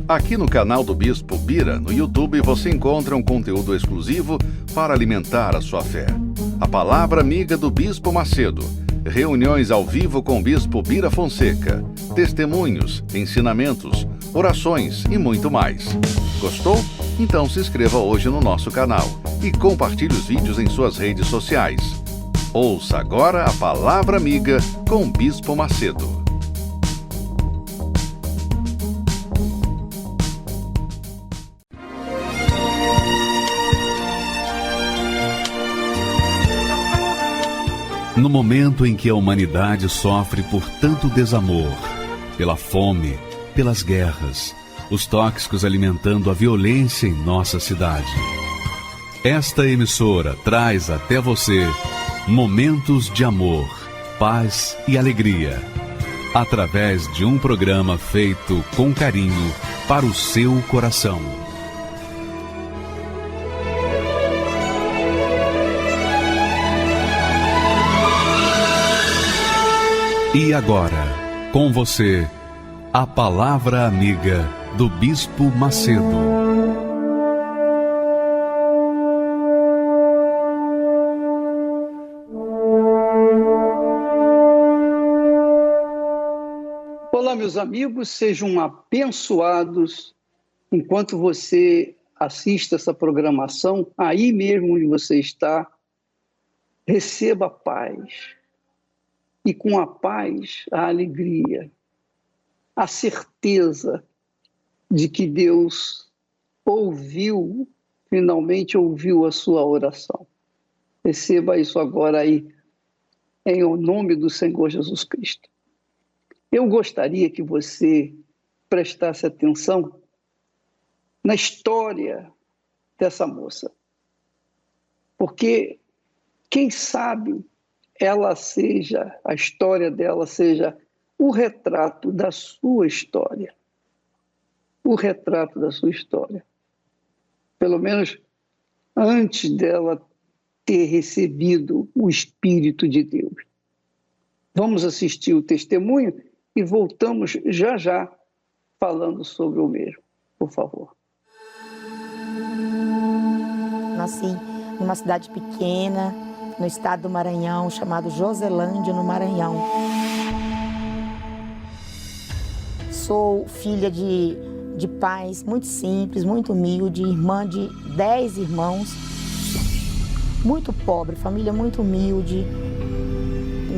Aqui no canal do Bispo Bira, no YouTube, você encontra um conteúdo exclusivo para alimentar a sua fé. A Palavra Amiga do Bispo Macedo. Reuniões ao vivo com o Bispo Bira Fonseca. Testemunhos, ensinamentos, orações e muito mais. Gostou? Então se inscreva hoje no nosso canal e compartilhe os vídeos em suas redes sociais. Ouça agora a Palavra Amiga com o Bispo Macedo. No momento em que a humanidade sofre por tanto desamor, pela fome, pelas guerras, os tóxicos alimentando a violência em nossa cidade, esta emissora traz até você momentos de amor, paz e alegria, através de um programa feito com carinho para o seu coração. E agora, com você, a Palavra Amiga do Bispo Macedo. Olá, meus amigos, sejam abençoados enquanto você assiste essa programação, aí mesmo onde você está, receba paz. E com a paz, a alegria, a certeza de que Deus finalmente ouviu a sua oração. Receba isso agora aí, em nome do Senhor Jesus Cristo. Eu gostaria que você prestasse atenção na história dessa moça. Porque, quem sabe, a história dela seja o retrato da sua história. O retrato da sua história. Pelo menos antes dela ter recebido o Espírito de Deus. Vamos assistir o testemunho e voltamos já falando sobre o mesmo. Por favor. Nasci numa cidade pequena, no estado do Maranhão, chamado Joselândia, no Maranhão. Sou filha de pais muito simples, muito humilde, irmã de 10 irmãos, muito pobre, família muito humilde,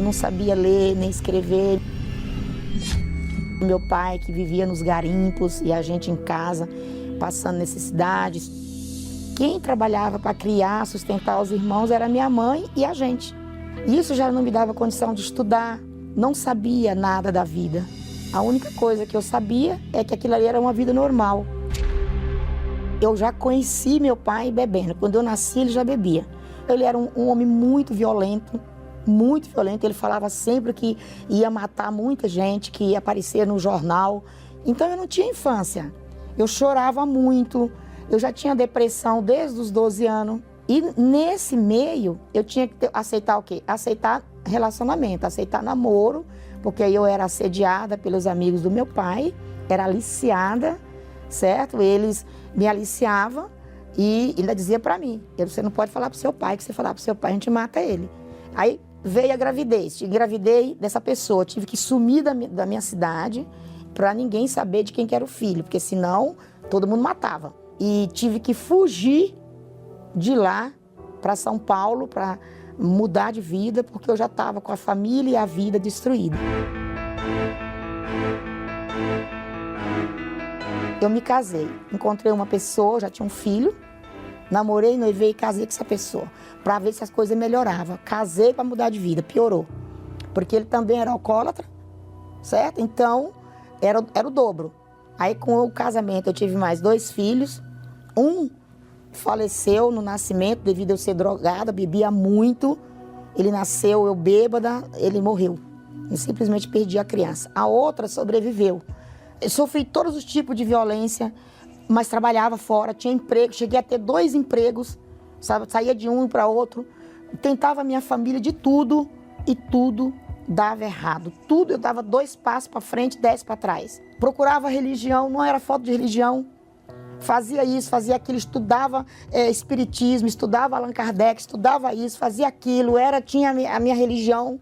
não sabia ler nem escrever. Meu pai que vivia nos garimpos e a gente em casa, passando necessidades. Quem trabalhava para criar, sustentar os irmãos era minha mãe e a gente. Isso já não me dava condição de estudar, não sabia nada da vida. A única coisa que eu sabia é que aquilo ali era uma vida normal. Eu já conheci meu pai bebendo. Quando eu nasci, ele já bebia. Ele era um homem muito violento. Ele falava sempre que ia matar muita gente, que ia aparecer no jornal. Então eu não tinha infância. Eu chorava muito. Eu já tinha depressão desde os 12 anos. E nesse meio, eu tinha que aceitar o quê? Aceitar relacionamento, aceitar namoro, porque aí eu era assediada pelos amigos do meu pai, era aliciada, certo? Eles me aliciavam e ainda dizia para mim, você não pode falar pro seu pai, que se falar pro seu pai, a gente mata ele. Aí veio a gravidez, engravidei dessa pessoa, tive que sumir da minha cidade para ninguém saber de quem que era o filho, porque senão todo mundo matava. E tive que fugir de lá para São Paulo para mudar de vida, porque eu já estava com a família e a vida destruída. Eu me casei, encontrei uma pessoa, já tinha um filho, namorei, noivei e casei com essa pessoa, para ver se as coisas melhoravam. Casei para mudar de vida, piorou, porque ele também era alcoólatra, certo? Então, era o dobro. Aí, com o casamento, eu tive mais 2 filhos. Um faleceu no nascimento devido a eu ser drogada, bebia muito. Ele nasceu, eu bêbada, ele morreu. Eu simplesmente perdi a criança. A outra sobreviveu. Eu sofri todos os tipos de violência, mas trabalhava fora, tinha emprego. Cheguei a ter 2 empregos, sabe? Saía de um para outro. Tentava a minha família de tudo e tudo dava errado. Tudo eu dava 2 passos para frente, 10 para trás. Procurava religião, não era foto de religião. Fazia isso, fazia aquilo, estudava espiritismo, estudava Allan Kardec, estudava isso, fazia aquilo, tinha a minha religião.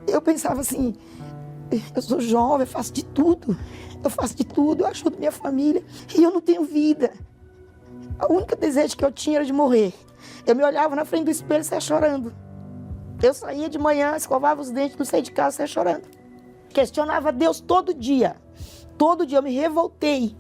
Eu pensava assim, eu sou jovem, eu faço de tudo, eu ajudo minha família e eu não tenho vida. O único desejo que eu tinha era de morrer. Eu me olhava na frente do espelho e saia chorando. Eu saía de manhã, escovava os dentes, não saía de casa, saia chorando. Questionava Deus todo dia. Todo dia eu me revoltei.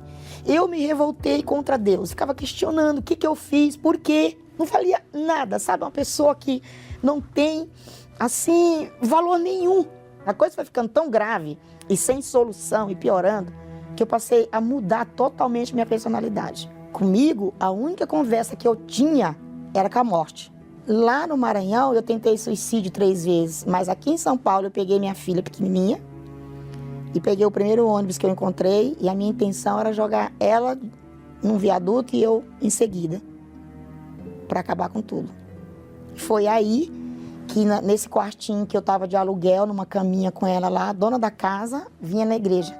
Eu me revoltei contra Deus. Ficava questionando o que eu fiz, por quê. Não valia nada, sabe? Uma pessoa que não tem, assim, valor nenhum. A coisa foi ficando tão grave e sem solução e piorando que eu passei a mudar totalmente minha personalidade. Comigo, a única conversa que eu tinha era com a morte. Lá no Maranhão, eu tentei suicídio 3 vezes, mas aqui em São Paulo eu peguei minha filha pequenininha e peguei o primeiro ônibus que eu encontrei e a minha intenção era jogar ela num viaduto e eu em seguida, para acabar com tudo. Foi aí que nesse quartinho que eu estava de aluguel, numa caminha com ela lá, a dona da casa vinha na igreja.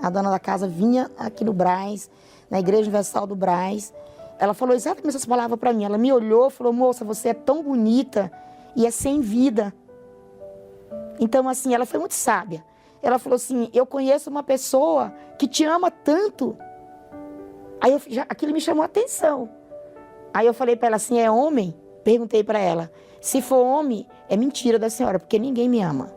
A dona da casa vinha aqui no Brás, na Igreja Universal do Brás. Ela falou exatamente essas palavras para mim. Ela me olhou e falou, moça, você é tão bonita e é sem vida. Então, assim, ela foi muito sábia. Ela falou assim, eu conheço uma pessoa que te ama tanto. Aí aquilo me chamou a atenção. Aí eu falei para ela assim, é homem? Perguntei para ela. Se for homem, é mentira da senhora, porque ninguém me ama.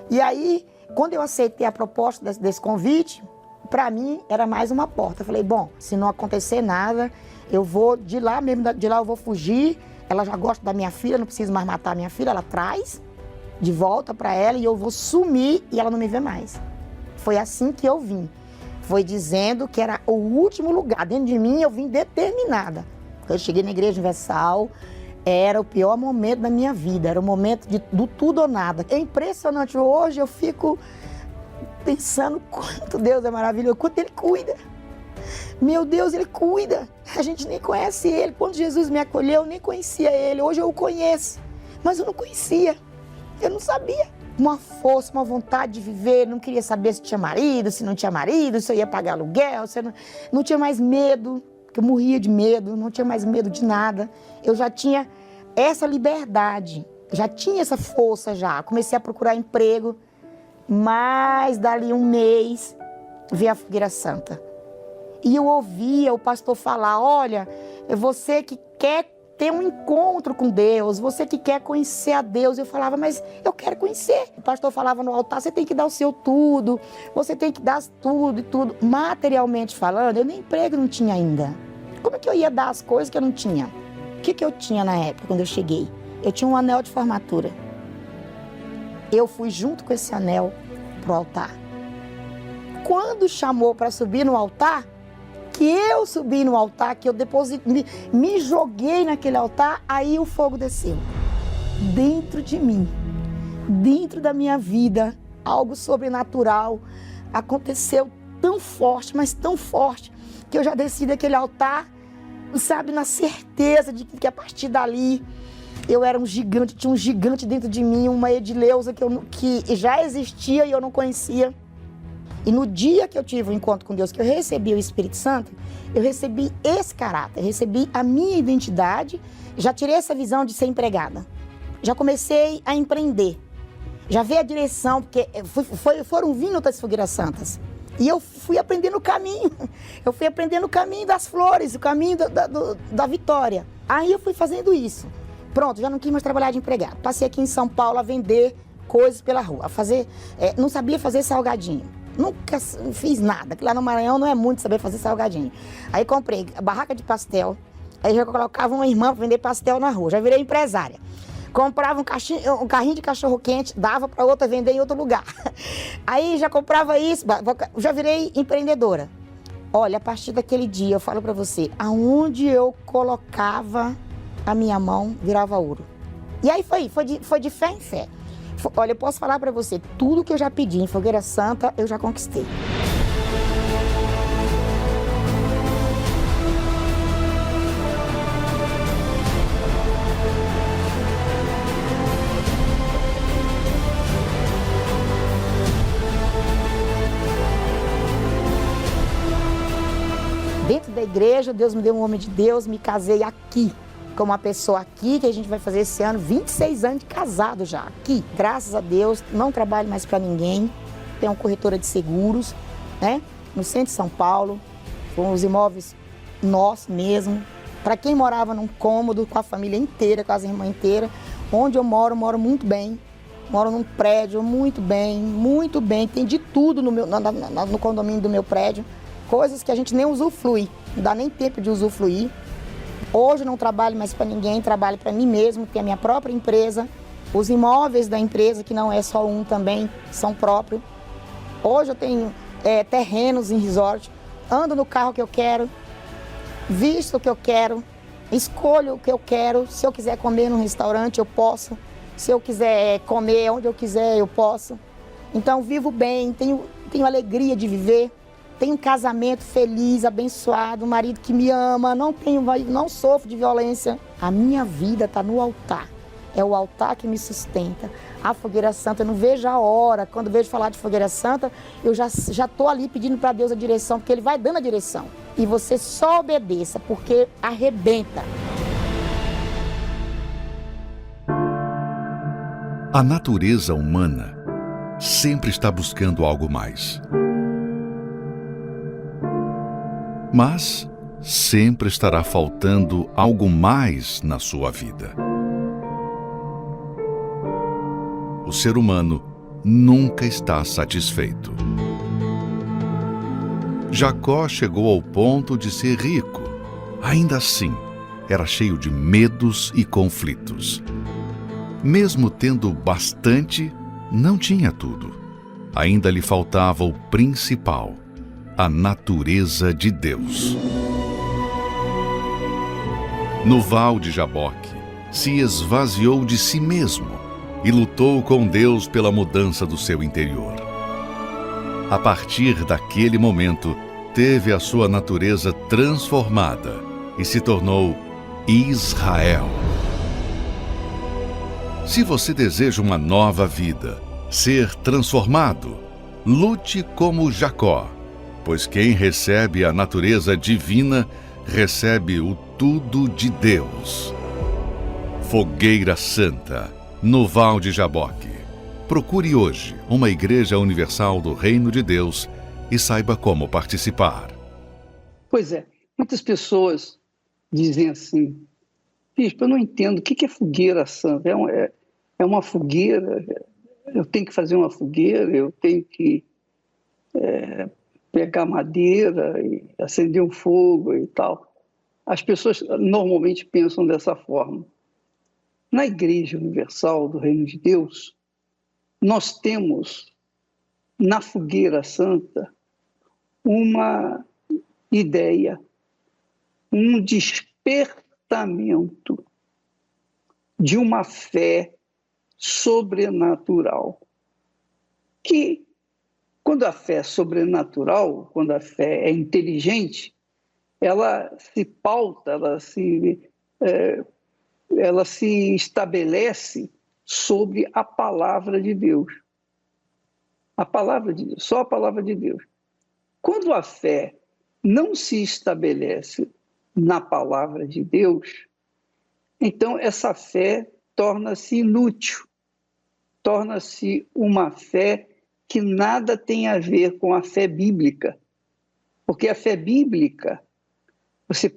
E aí, quando eu aceitei a proposta desse convite, para mim era mais uma porta. Eu falei, bom, se não acontecer nada, eu vou de lá mesmo, de lá eu vou fugir. Ela já gosta da minha filha, não preciso mais matar a minha filha, ela traz de volta para ela e eu vou sumir e ela não me vê mais. Foi assim que eu vim. Foi dizendo que era o último lugar. Dentro de mim eu vim determinada. Eu cheguei na Igreja Universal, era o pior momento da minha vida, era o momento do tudo ou nada. É impressionante, hoje eu fico pensando quanto Deus é maravilhoso, quanto Ele cuida. Meu Deus, Ele cuida. A gente nem conhece Ele. Quando Jesus me acolheu, eu nem conhecia Ele. Hoje eu o conheço, mas eu não conhecia. Eu não sabia. Uma força, uma vontade de viver. Não queria saber se tinha marido, se não tinha marido, se eu ia pagar aluguel. Se eu não tinha mais medo, porque eu morria de medo. Não tinha mais medo de nada. Eu já tinha essa liberdade. Já tinha essa força já. Comecei a procurar emprego. Mas dali um mês veio a Fogueira Santa. E eu ouvia o pastor falar, olha, você que quer ter um encontro com Deus, você que quer conhecer a Deus. Eu falava, mas eu quero conhecer. O pastor falava no altar, você tem que dar o seu tudo, você tem que dar tudo e tudo. Materialmente falando, eu nem emprego não tinha ainda. Como é que eu ia dar as coisas que eu não tinha? O que eu tinha na época, quando eu cheguei? Eu tinha um anel de formatura. Eu fui junto com esse anel pro altar. Quando chamou para subir no altar, que eu subi no altar, que eu me joguei naquele altar, aí o fogo desceu. Dentro de mim, dentro da minha vida, algo sobrenatural aconteceu tão forte, mas tão forte, que eu já desci daquele altar, sabe, na certeza de que a partir dali eu era um gigante, tinha um gigante dentro de mim, uma Edileuza que já existia e eu não conhecia. E no dia que eu tive o encontro com Deus, que eu recebi o Espírito Santo, eu recebi esse caráter, recebi a minha identidade, já tirei essa visão de ser empregada. Já comecei a empreender, já veio a direção, porque foram vindo outras fogueiras santas. E eu fui aprendendo o caminho, eu fui aprendendo o caminho das flores, o caminho da vitória. Aí eu fui fazendo isso. Pronto, já não quis mais trabalhar de empregado. Passei aqui em São Paulo a vender coisas pela rua, não sabia fazer salgadinho. Nunca fiz nada, que lá no Maranhão não é muito saber fazer salgadinho. Aí comprei a barraca de pastel, aí já colocava uma irmã para vender pastel na rua, já virei empresária. Comprava um carrinho de cachorro-quente, dava para outra vender em outro lugar. Aí já comprava isso, já virei empreendedora. Olha, a partir daquele dia, eu falo para você, aonde eu colocava a minha mão, virava ouro. E aí foi de fé em fé. Olha, eu posso falar para você, tudo que eu já pedi em Fogueira Santa, eu já conquistei. Dentro da igreja, Deus me deu um homem de Deus, me casei aqui, com uma pessoa aqui, que a gente vai fazer esse ano 26 anos de casado já, aqui. Graças a Deus, não trabalho mais para ninguém, tenho uma corretora de seguros, né? No centro de São Paulo, com os imóveis nossos mesmo. Para quem morava num cômodo, com a família inteira, com as irmãs inteiras, onde eu moro muito bem. Moro num prédio muito bem, tem de tudo no condomínio do meu prédio. Coisas que a gente nem usufrui, não dá nem tempo de usufruir. Hoje eu não trabalho mais para ninguém, trabalho para mim mesmo, tenho a minha própria empresa. Os imóveis da empresa, que não é só um também, são próprios. Hoje eu tenho terrenos em resort, ando no carro que eu quero, visto o que eu quero, escolho o que eu quero. Se eu quiser comer num restaurante, eu posso. Se eu quiser comer onde eu quiser, eu posso. Então, vivo bem, tenho alegria de viver. Tenho um casamento feliz, abençoado, um marido que me ama, não sofro de violência. A minha vida está no altar. É o altar que me sustenta. A Fogueira Santa, eu não vejo a hora. Quando vejo falar de Fogueira Santa, eu já estou ali pedindo para Deus a direção, porque Ele vai dando a direção. E você só obedeça, porque arrebenta. A natureza humana sempre está buscando algo mais. Mas sempre estará faltando algo mais na sua vida. O ser humano nunca está satisfeito. Jacó chegou ao ponto de ser rico. Ainda assim, era cheio de medos e conflitos. Mesmo tendo bastante, não tinha tudo. Ainda lhe faltava o principal, a natureza de Deus. No val de Jaboque, se esvaziou de si mesmo e lutou com Deus pela mudança do seu interior. A partir daquele momento, teve a sua natureza transformada e se tornou Israel. Se você deseja uma nova vida, ser transformado, lute como Jacó, pois quem recebe a natureza divina, recebe o tudo de Deus. Fogueira Santa, no Val de Jaboque. Procure hoje uma Igreja Universal do Reino de Deus e saiba como participar. Pois é, muitas pessoas dizem assim: Bispo, eu não entendo, o que é Fogueira Santa? É uma fogueira, eu tenho que fazer uma fogueira, eu tenho que pegar madeira e acender um fogo e tal. As pessoas normalmente pensam dessa forma. Na Igreja Universal do Reino de Deus, nós temos na Fogueira Santa uma ideia, um despertamento de uma fé sobrenatural. Que, quando a fé é sobrenatural, quando a fé é inteligente, ela se pauta, ela se estabelece sobre a palavra de Deus. A palavra de Deus, só a palavra de Deus. Quando a fé não se estabelece na palavra de Deus, então essa fé torna-se inútil, torna-se uma fé que nada tem a ver com a fé bíblica. Porque a fé bíblica, você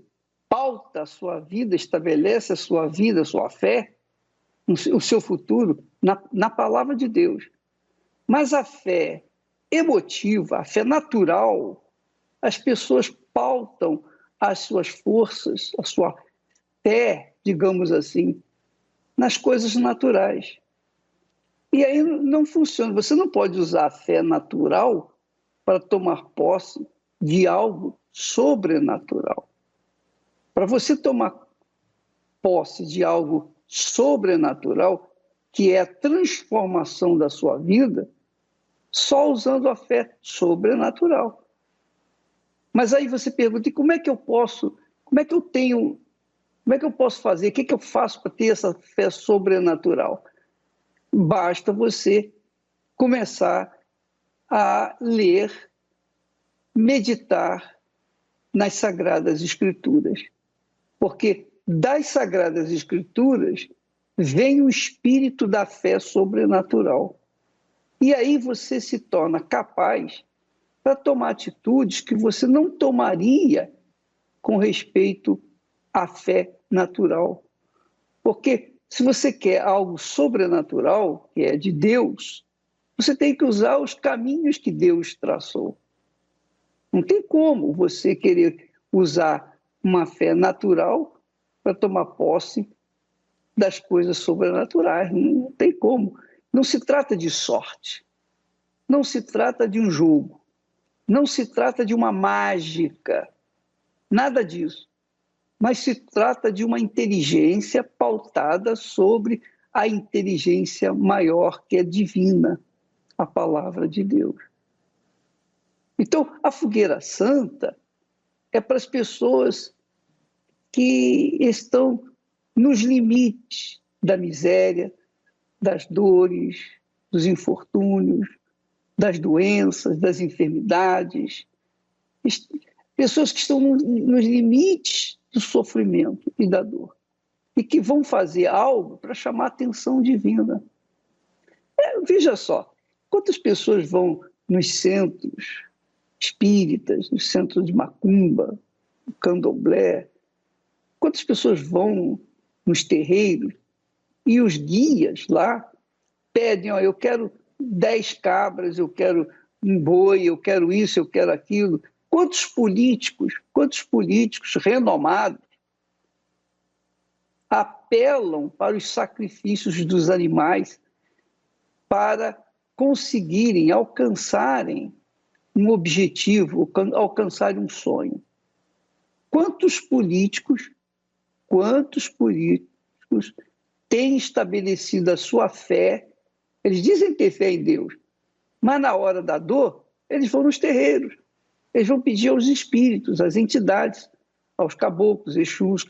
pauta a sua vida, estabelece a sua vida, a sua fé, o seu futuro, na palavra de Deus. Mas a fé emotiva, a fé natural, as pessoas pautam as suas forças, a sua fé, digamos assim, nas coisas naturais. E aí não funciona. Você não pode usar a fé natural para tomar posse de algo sobrenatural. Para você tomar posse de algo sobrenatural, que é a transformação da sua vida, só usando a fé sobrenatural. Mas aí você pergunta, e como é que eu posso fazer? O que eu faço para ter essa fé sobrenatural? Basta você começar a ler, meditar nas Sagradas Escrituras. Porque das Sagradas Escrituras vem o espírito da fé sobrenatural. E aí você se torna capaz para tomar atitudes que você não tomaria com respeito à fé natural. Porque se você quer algo sobrenatural, que é de Deus, você tem que usar os caminhos que Deus traçou. Não tem como você querer usar uma fé natural para tomar posse das coisas sobrenaturais. Não tem como. Não se trata de sorte. Não se trata de um jogo. Não se trata de uma mágica. Nada disso. Mas se trata de uma inteligência pautada sobre a inteligência maior, que é divina, a palavra de Deus. Então, a fogueira santa é para as pessoas que estão nos limites da miséria, das dores, dos infortúnios, das doenças, das enfermidades. Pessoas que estão nos limites do sofrimento e da dor e que vão fazer algo para chamar a atenção divina. Veja só, quantas pessoas vão nos centros espíritas, nos centros de macumba, no candomblé, quantas pessoas vão nos terreiros e os guias lá pedem, eu quero 10 cabras, eu quero um boi, eu quero isso, eu quero aquilo. Quantos políticos renomados apelam para os sacrifícios dos animais para conseguirem, alcançarem um objetivo, alcançarem um sonho? Quantos políticos têm estabelecido a sua fé? Eles dizem ter fé em Deus, mas na hora da dor, eles vão nos terreiros. Eles vão pedir aos espíritos, às entidades, aos caboclos, exus,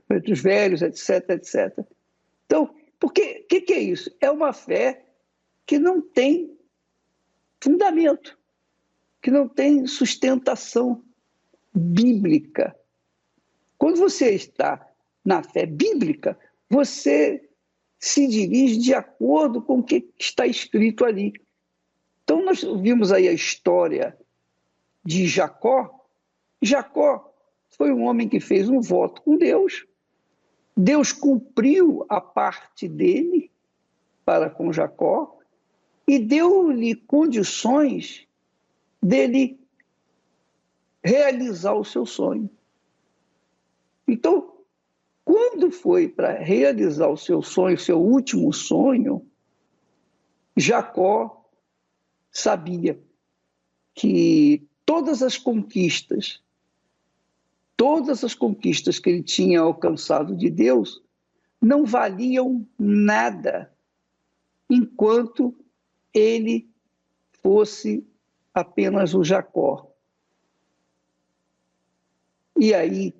pretos velhos, etc, etc. Então, o que é isso? É uma fé que não tem fundamento, que não tem sustentação bíblica. Quando você está na fé bíblica, você se dirige de acordo com o que está escrito ali. Então, nós vimos aí a história de Jacó. Jacó foi um homem que fez um voto com Deus. Deus cumpriu a parte dele para com Jacó e deu-lhe condições dele realizar o seu sonho. Então, quando foi para realizar o seu sonho, seu último sonho, Jacó sabia que todas as conquistas que ele tinha alcançado de Deus não valiam nada enquanto ele fosse apenas o Jacó. E aí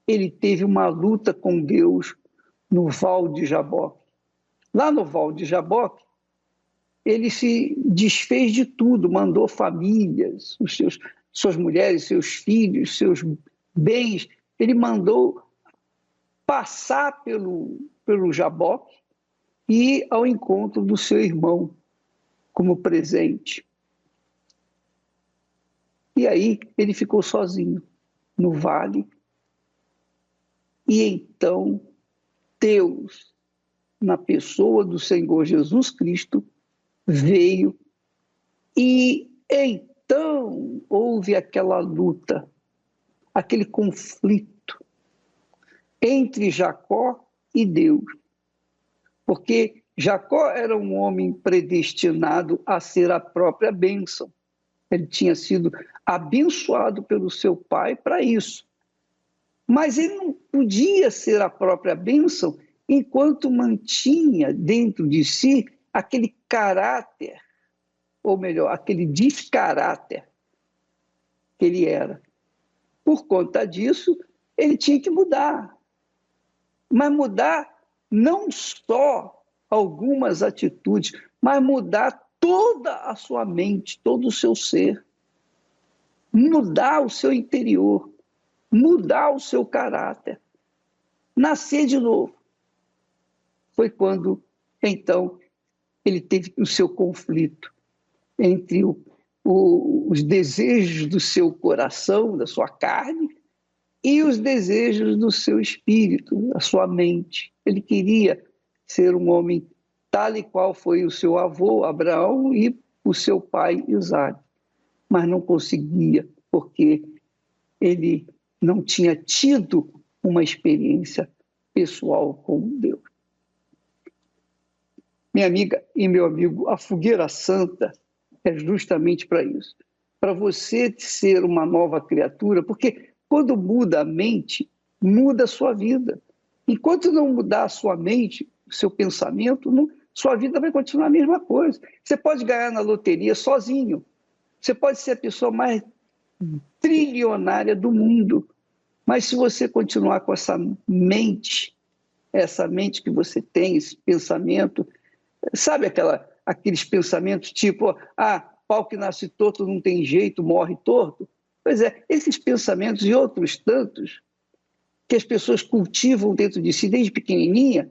ele teve uma luta com Deus no Val de Jaboque. Lá no Val de Jaboque, ele se desfez de tudo, mandou famílias, suas mulheres, seus filhos, seus bens, ele mandou passar pelo Jaboque e ir ao encontro do seu irmão como presente. E aí ele ficou sozinho no vale. E então Deus, na pessoa do Senhor Jesus Cristo, veio e então houve aquela luta, aquele conflito entre Jacó e Deus. Porque Jacó era um homem predestinado a ser a própria bênção. Ele tinha sido abençoado pelo seu pai para isso. Mas ele não podia ser a própria bênção enquanto mantinha dentro de si aquele caráter, ou melhor, aquele descaráter que ele era. Por conta disso, ele tinha que mudar. Mas mudar não só algumas atitudes, mas mudar toda a sua mente, todo o seu ser. mudar o seu interior, mudar o seu caráter, nascer de novo. Foi quando, então, ele teve o seu conflito entre os desejos do seu coração, da sua carne, e os desejos do seu espírito, da sua mente. Ele queria ser um homem tal e qual foi o seu avô, Abraão, e o seu pai, Isaac. Mas não conseguia, porque ele não tinha tido uma experiência pessoal com Deus. Minha amiga e meu amigo, a fogueira santa é justamente para isso. Para você ser uma nova criatura, porque quando muda a mente, muda a sua vida. Enquanto não mudar a sua mente, o seu pensamento, sua vida vai continuar a mesma coisa. Você pode ganhar na loteria sozinho. Você pode ser a pessoa mais trilionária do mundo. Mas se você continuar com essa mente que você tem, esse pensamento, sabe aqueles pensamentos tipo, pau que nasce torto não tem jeito, morre torto? Pois é, esses pensamentos e outros tantos que as pessoas cultivam dentro de si desde pequenininha.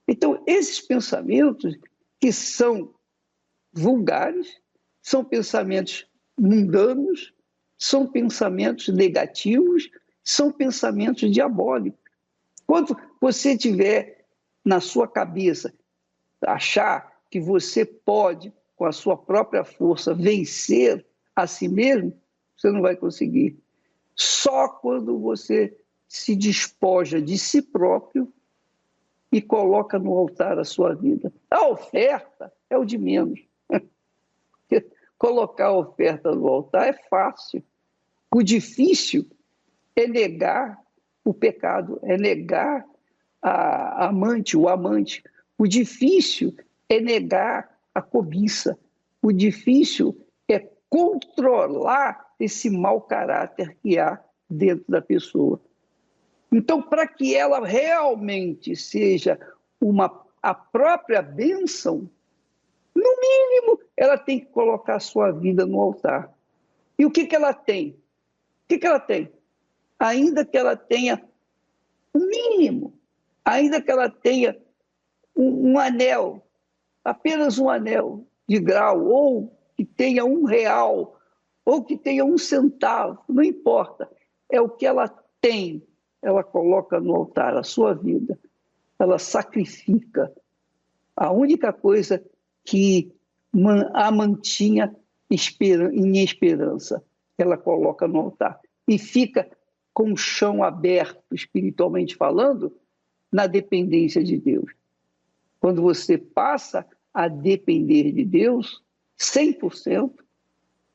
Então, esses pensamentos que são vulgares, são pensamentos mundanos, são pensamentos negativos, são pensamentos diabólicos. Quando você tiver na sua cabeça achar que você pode, com a sua própria força, vencer a si mesmo, você não vai conseguir. Só quando você se despoja de si próprio e coloca no altar a sua vida. A oferta é o de menos. Colocar a oferta no altar é fácil. O difícil é negar o pecado, é negar a amante, o amante. O difícil é negar a cobiça. O difícil é controlar esse mau caráter que há dentro da pessoa. Então, para que ela realmente seja a própria bênção, no mínimo, ela tem que colocar a sua vida no altar. E o que ela tem? O que ela tem? Ainda que ela tenha o mínimo, ainda que ela tenha um anel, apenas um anel de grau, ou que tenha R$1, ou que tenha 1 centavo, não importa. É o que ela tem, ela coloca no altar a sua vida, ela sacrifica a única coisa que a mantinha em esperança, ela coloca no altar e fica com o chão aberto, espiritualmente falando, na dependência de Deus. Quando você passa a depender de Deus, 100%,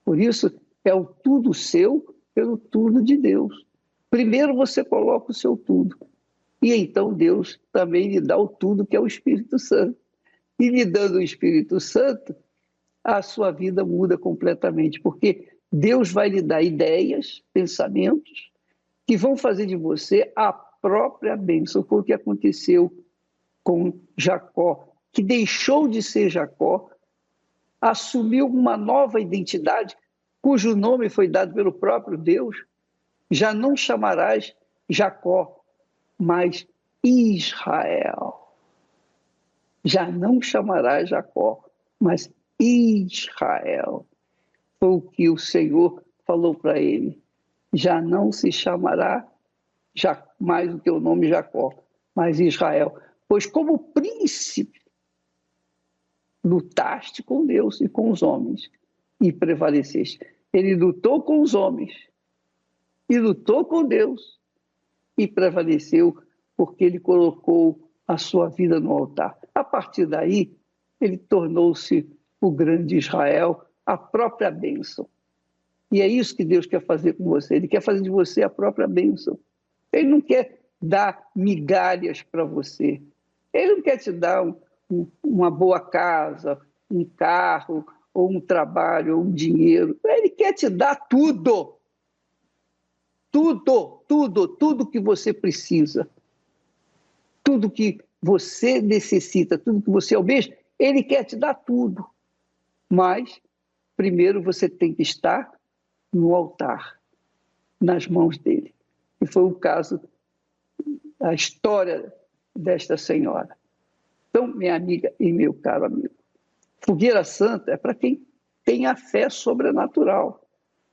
por isso é o tudo seu pelo tudo de Deus. Primeiro você coloca o seu tudo, e então Deus também lhe dá o tudo, que é o Espírito Santo. E lhe dando o Espírito Santo, a sua vida muda completamente, porque Deus vai lhe dar ideias, pensamentos, que vão fazer de você a própria bênção. Foi o que aconteceu com Jacó, que deixou de ser Jacó, assumiu uma nova identidade, cujo nome foi dado pelo próprio Deus. Já não chamarás Jacó, mas Israel. Já não chamarás Jacó, mas Israel. Foi o que o Senhor falou para ele. Já não se chamará mais o teu nome Jacó, mas Israel. Pois como príncipe, lutaste com Deus e com os homens e prevaleceste. Ele lutou com os homens e lutou com Deus e prevaleceu, porque ele colocou a sua vida no altar. A partir daí, ele tornou-se o grande Israel, a própria bênção. E é isso que Deus quer fazer com você. Ele quer fazer de você a própria bênção. Ele não quer dar migalhas para você. Ele não quer te dar uma boa casa, um carro, ou um trabalho, ou um dinheiro. Ele quer te dar tudo. Tudo que você precisa. Tudo que você necessita, tudo que você almeja, ele quer te dar tudo. Mas, primeiro, você tem que estar no altar, nas mãos dele. E foi o caso, a história desta senhora. Então, minha amiga e meu caro amigo, fogueira santa é para quem tem a fé sobrenatural.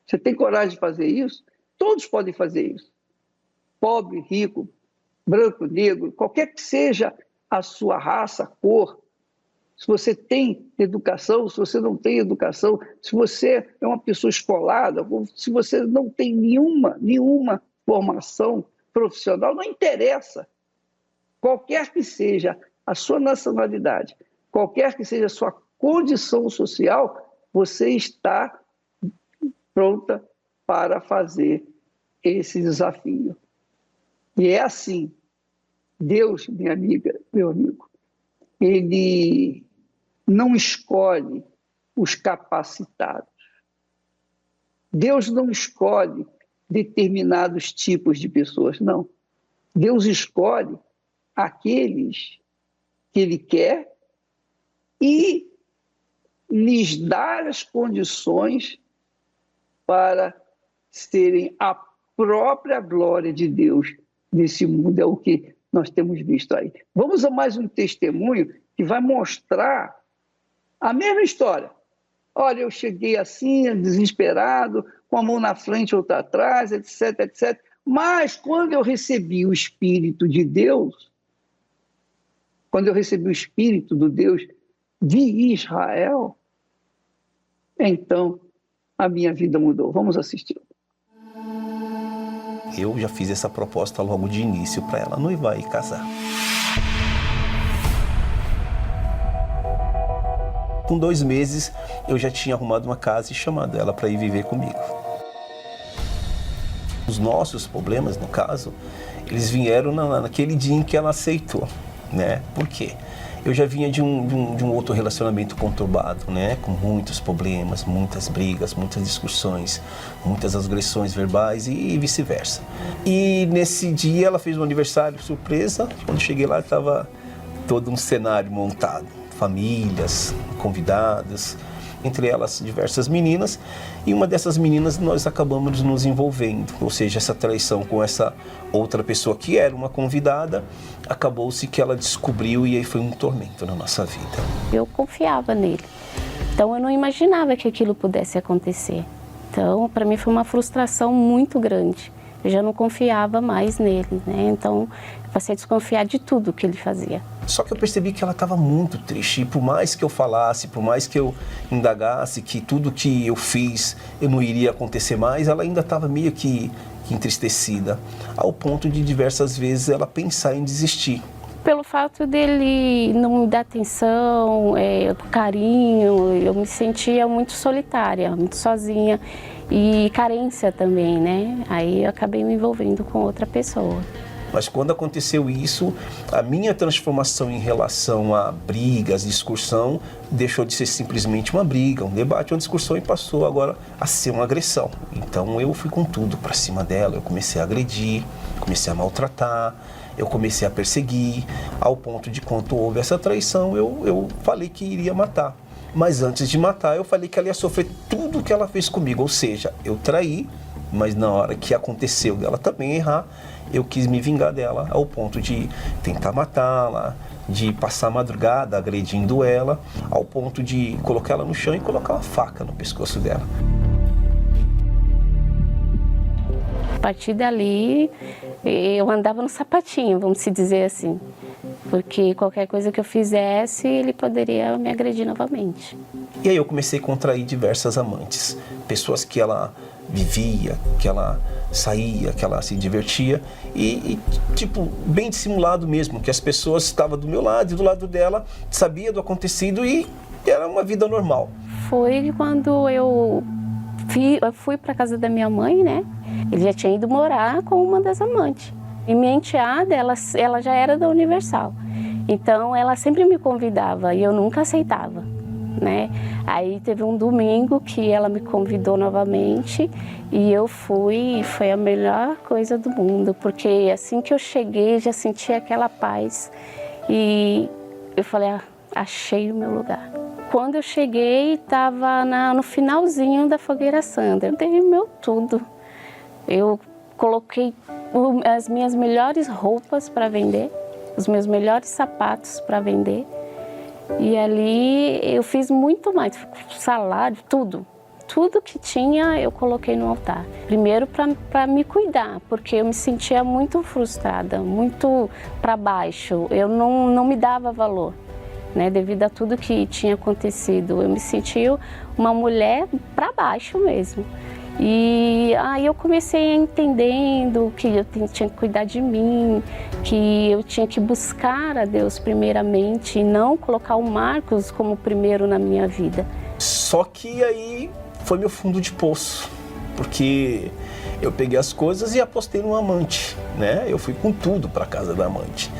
Você tem coragem de fazer isso? Todos podem fazer isso. Pobre, rico, branco, negro, qualquer que seja a sua raça, cor, se você tem educação, se você não tem educação, se você é uma pessoa escolada, se você não tem nenhuma formação profissional, não interessa. Qualquer que seja a sua nacionalidade, qualquer que seja a sua condição social, você está pronta para fazer esse desafio. E é assim, Deus, minha amiga, meu amigo, ele não escolhe os capacitados. Deus não escolhe determinados tipos de pessoas, não. Deus escolhe aqueles que Ele quer e lhes dá as condições para serem a própria glória de Deus nesse mundo. É o que nós temos visto aí. Vamos a mais um testemunho que vai mostrar a mesma história. Olha, eu cheguei assim, desesperado, com a mão na frente, outra atrás, etc, etc. Mas quando eu recebi o Espírito de Deus, quando eu recebi o Espírito do Deus de Israel, então a minha vida mudou. Vamos assistir. Eu já fiz essa proposta logo de início para ela noivar e casar. Com 2 meses, eu já tinha arrumado uma casa e chamado ela para ir viver comigo. Os nossos problemas, no caso, eles vieram naquele dia em que ela aceitou, né? Por quê? Eu já vinha de um outro relacionamento conturbado, né? Com muitos problemas, muitas brigas, muitas discussões, muitas agressões verbais e vice-versa. E nesse dia ela fez um aniversário surpresa. Quando cheguei lá, estava todo um cenário montado. Famílias, convidadas, entre elas diversas meninas, e uma dessas meninas nós acabamos nos envolvendo, ou seja, essa traição com essa outra pessoa que era uma convidada, acabou-se que ela descobriu e aí foi um tormento na nossa vida. Eu confiava nele, então eu não imaginava que aquilo pudesse acontecer. Então, para mim foi uma frustração muito grande. Eu já não confiava mais nele, né? Então, eu passei a desconfiar de tudo que ele fazia. Só que eu percebi que ela estava muito triste. E por mais que eu falasse, por mais que eu indagasse que tudo que eu fiz eu não iria acontecer mais, ela ainda estava meio que entristecida, ao ponto de diversas vezes ela pensar em desistir. Pelo fato dele não me dar atenção, carinho, eu me sentia muito solitária, muito sozinha. E carência também, né? Aí eu acabei me envolvendo com outra pessoa. Mas quando aconteceu isso, a minha transformação em relação a brigas, discussão, deixou de ser simplesmente uma briga, um debate, uma discussão e passou agora a ser uma agressão. Então eu fui com tudo para cima dela, eu comecei a agredir, comecei a maltratar, eu comecei a perseguir, ao ponto de quando houve essa traição, eu falei que iria matar. Mas antes de matar, eu falei que ela ia sofrer tudo o que ela fez comigo. Ou seja, eu traí, mas na hora que aconteceu dela também errar, eu quis me vingar dela ao ponto de tentar matá-la, de passar a madrugada agredindo ela, ao ponto de colocar ela no chão e colocar uma faca no pescoço dela. A partir dali, eu andava no sapatinho, vamos se dizer assim. Porque qualquer coisa que eu fizesse, ele poderia me agredir novamente. E aí eu comecei a contrair diversas amantes. Pessoas que ela vivia, que ela saía, que ela se divertia. E tipo, bem dissimulado mesmo, que as pessoas estavam do meu lado e do lado dela, sabia do acontecido e era uma vida normal. Foi quando eu fui para a casa da minha mãe, né? Ele já tinha ido morar com uma das amantes. E minha enteada, ela já era da Universal. Então, ela sempre me convidava e eu nunca aceitava, né? Aí teve um domingo que ela me convidou novamente e eu fui e foi a melhor coisa do mundo, porque assim que eu cheguei, já senti aquela paz e eu falei, achei o meu lugar. Quando eu cheguei, estava no finalzinho da fogueira Sandra. Eu dei o meu tudo. Eu coloquei as minhas melhores roupas para vender, os meus melhores sapatos para vender. E ali eu fiz muito mais, salário, tudo. Tudo que tinha eu coloquei no altar. Primeiro para me cuidar, porque eu me sentia muito frustrada, muito para baixo. Eu não me dava valor, né, devido a tudo que tinha acontecido. Eu me sentia uma mulher para baixo mesmo. E aí eu comecei entendendo que eu tinha que cuidar de mim, que eu tinha que buscar a Deus primeiramente e não colocar o Marcos como primeiro na minha vida. Só que aí foi meu fundo de poço, porque eu peguei as coisas e apostei no amante, né? Eu fui com tudo para casa da amante.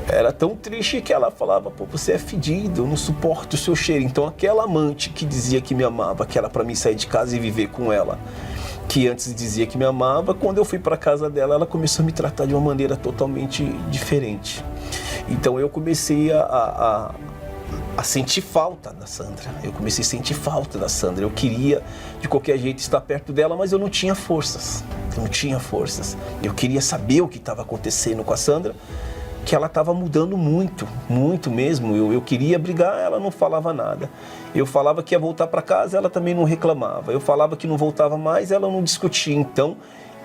Era tão triste que ela falava, pô, você é fedido, eu não suporto o seu cheiro. Então aquela amante que dizia que me amava, que era para mim sair de casa e viver com ela, que antes dizia que me amava, quando eu fui para casa dela, ela começou a me tratar de uma maneira totalmente diferente. Então eu comecei a sentir falta da Sandra. Eu comecei a sentir falta da Sandra. Eu queria, de qualquer jeito, estar perto dela, mas eu não tinha forças. Eu queria saber o que estava acontecendo com a Sandra, que ela estava mudando muito, muito mesmo. Eu queria brigar, ela não falava nada. Eu falava que ia voltar para casa, ela também não reclamava. Eu falava que não voltava mais, ela não discutia. Então,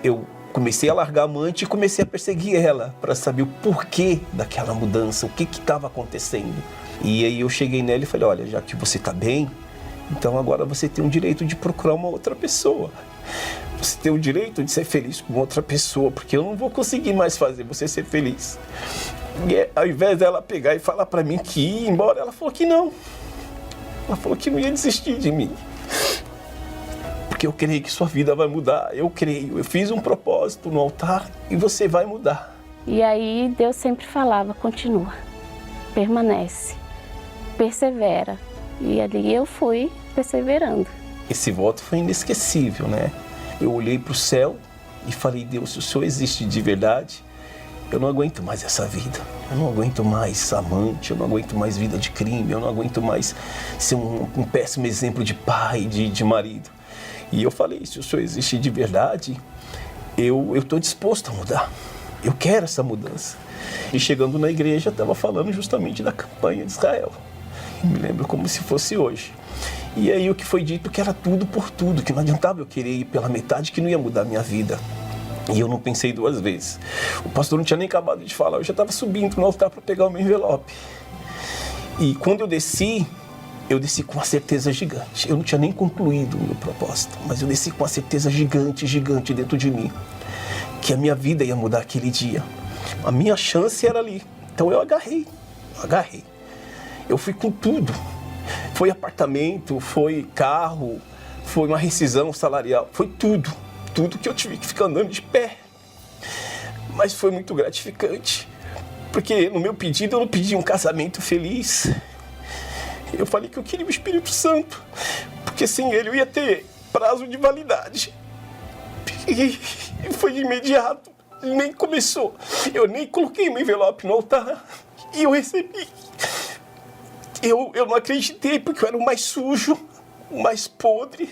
eu comecei a largar a amante e comecei a perseguir ela para saber o porquê daquela mudança, o que estava acontecendo. E aí eu cheguei nela e falei, olha, já que você está bem, então agora você tem o direito de procurar uma outra pessoa. Você tem o direito de ser feliz com outra pessoa, porque eu não vou conseguir mais fazer você ser feliz. E ao invés dela pegar e falar para mim que ia embora, ela falou que não. Ela falou que não ia desistir de mim. Porque eu creio que sua vida vai mudar, eu creio. Eu fiz um propósito no altar e você vai mudar. E aí Deus sempre falava, continua, permanece, persevera. E ali eu fui perseverando. Esse voto foi inesquecível, né? Eu olhei para o céu e falei, Deus, se o Senhor existe de verdade, eu não aguento mais essa vida. Eu não aguento mais amante, eu não aguento mais vida de crime, eu não aguento mais ser um péssimo exemplo de pai, de marido. E eu falei, se o Senhor existe de verdade, eu estou disposto a mudar. Eu quero essa mudança. E chegando na igreja, estava falando justamente da campanha de Israel. Eu me lembro como se fosse hoje. E aí o que foi dito que era tudo por tudo, que não adiantava eu querer ir pela metade, que não ia mudar a minha vida. E eu não pensei duas vezes. O pastor não tinha nem acabado de falar, eu já estava subindo no altar para pegar o meu envelope. E quando eu desci com uma certeza gigante. Eu não tinha nem concluído o meu propósito, mas eu desci com uma certeza gigante, gigante dentro de mim, que a minha vida ia mudar aquele dia. A minha chance era ali. Então eu agarrei. Eu fui com tudo. Foi apartamento, foi carro, foi uma rescisão salarial, foi tudo. Tudo que eu tive que ficar andando de pé. Mas foi muito gratificante, porque no meu pedido eu não pedi um casamento feliz. Eu falei que eu queria o Espírito Santo, porque sem ele eu ia ter prazo de validade. E foi de imediato, nem começou. Eu nem coloquei meu envelope no altar e eu recebi. Eu não acreditei, porque eu era o mais sujo, o mais podre.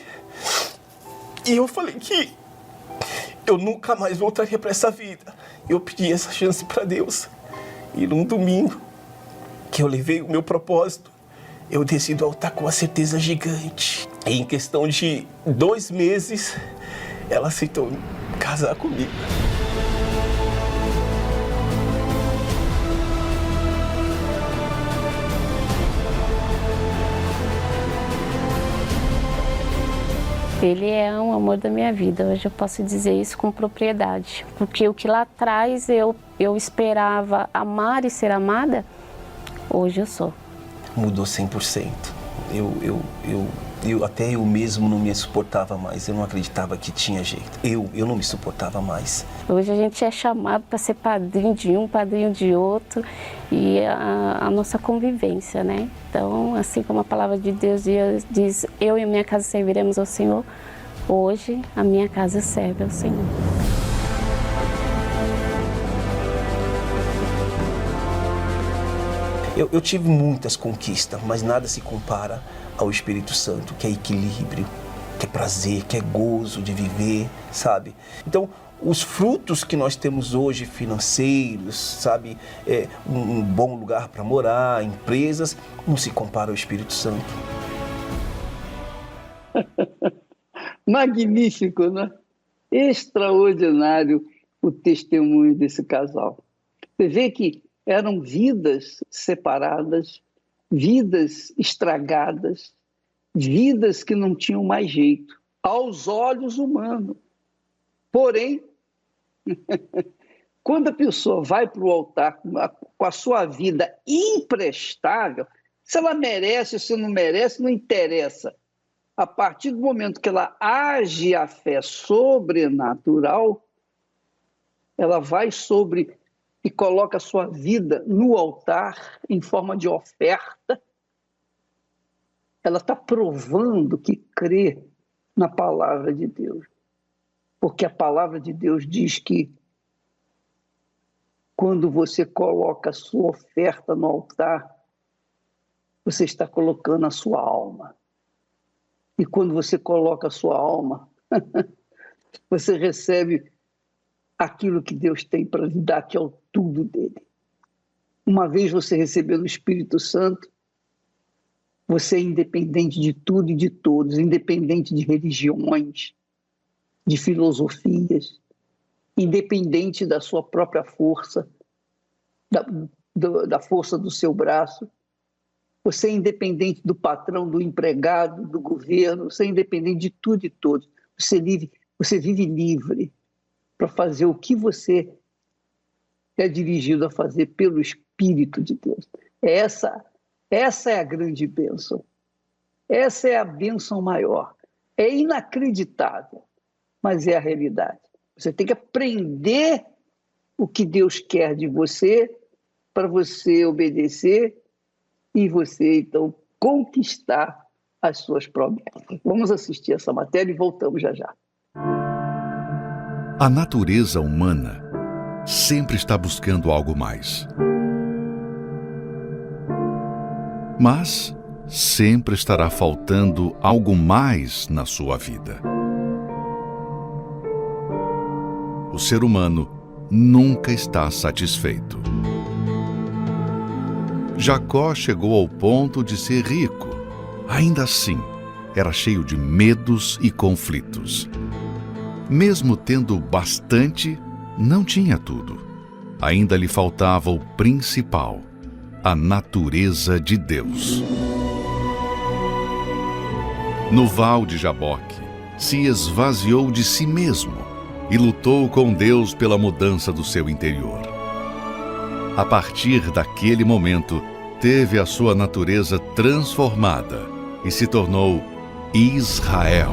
E eu falei que eu nunca mais voltaria para essa vida. Eu pedi essa chance para Deus. E num domingo, que eu levei o meu propósito, eu desci do altar com uma certeza gigante. E em questão de 2 meses, ela aceitou casar comigo. Ele é um amor da minha vida, hoje eu posso dizer isso com propriedade. Porque o que lá atrás eu esperava amar e ser amada, hoje eu sou. Mudou 100%. Até eu mesmo não me suportava mais, eu não acreditava que tinha jeito. Eu não me suportava mais. Hoje a gente é chamado para ser padrinho de um, padrinho de outro, e a nossa convivência, né? Então, assim como a palavra de Deus diz, eu e a minha casa serviremos ao Senhor, hoje a minha casa serve ao Senhor. Eu tive muitas conquistas, mas nada se compara ao Espírito Santo, que é equilíbrio, que é prazer, que é gozo de viver, sabe? Então, os frutos que nós temos hoje financeiros, sabe? Um bom lugar para morar, empresas, não se compara ao Espírito Santo. Magnífico, né? Extraordinário o testemunho desse casal. Você vê que eram vidas separadas, vidas estragadas, vidas que não tinham mais jeito, aos olhos humanos. Porém, quando a pessoa vai para o altar com a sua vida imprestável, se ela merece ou se não merece, não interessa. A partir do momento que ela age a fé sobrenatural, ela vai sobre e coloca a sua vida no altar em forma de oferta. Ela está provando que crê na palavra de Deus. Porque a palavra de Deus diz que quando você coloca a sua oferta no altar, você está colocando a sua alma. E quando você coloca a sua alma, você recebe aquilo que Deus tem para lhe dar, que é o tudo dele. Uma vez você recebendo o Espírito Santo, você é independente de tudo e de todos, independente de religiões, de filosofias, independente da sua própria força, da força do seu braço. Você é independente do patrão, do empregado, do governo, você é independente de tudo e todos. Você vive livre para fazer o que você é dirigido a fazer pelo Espírito de Deus. Essa é a grande bênção. Essa é a bênção maior. É inacreditável, mas é a realidade. Você tem que aprender o que Deus quer de você para você obedecer e você, então, conquistar as suas promessas. Vamos assistir essa matéria e voltamos já já. A natureza humana sempre está buscando algo mais. Mas sempre estará faltando algo mais na sua vida. O ser humano nunca está satisfeito. Jacó chegou ao ponto de ser rico. Ainda assim, era cheio de medos e conflitos. Mesmo tendo bastante, não tinha tudo. Ainda lhe faltava o principal, a natureza de Deus. No Val de Jaboque, se esvaziou de si mesmo e lutou com Deus pela mudança do seu interior. A partir daquele momento, teve a sua natureza transformada e se tornou Israel.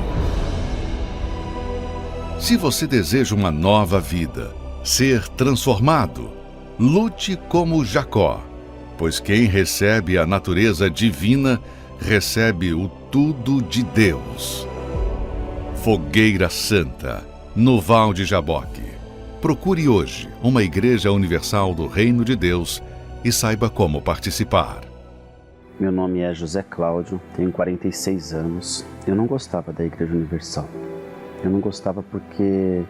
Se você deseja uma nova vida, ser transformado, lute como Jacó, pois quem recebe a natureza divina recebe o tudo de Deus. Fogueira Santa, no Val de Jaboque. Procure hoje uma Igreja Universal do Reino de Deus e saiba como participar. Meu nome é José Cláudio, tenho 46 anos. Eu não gostava da Igreja Universal. Eu não gostava porque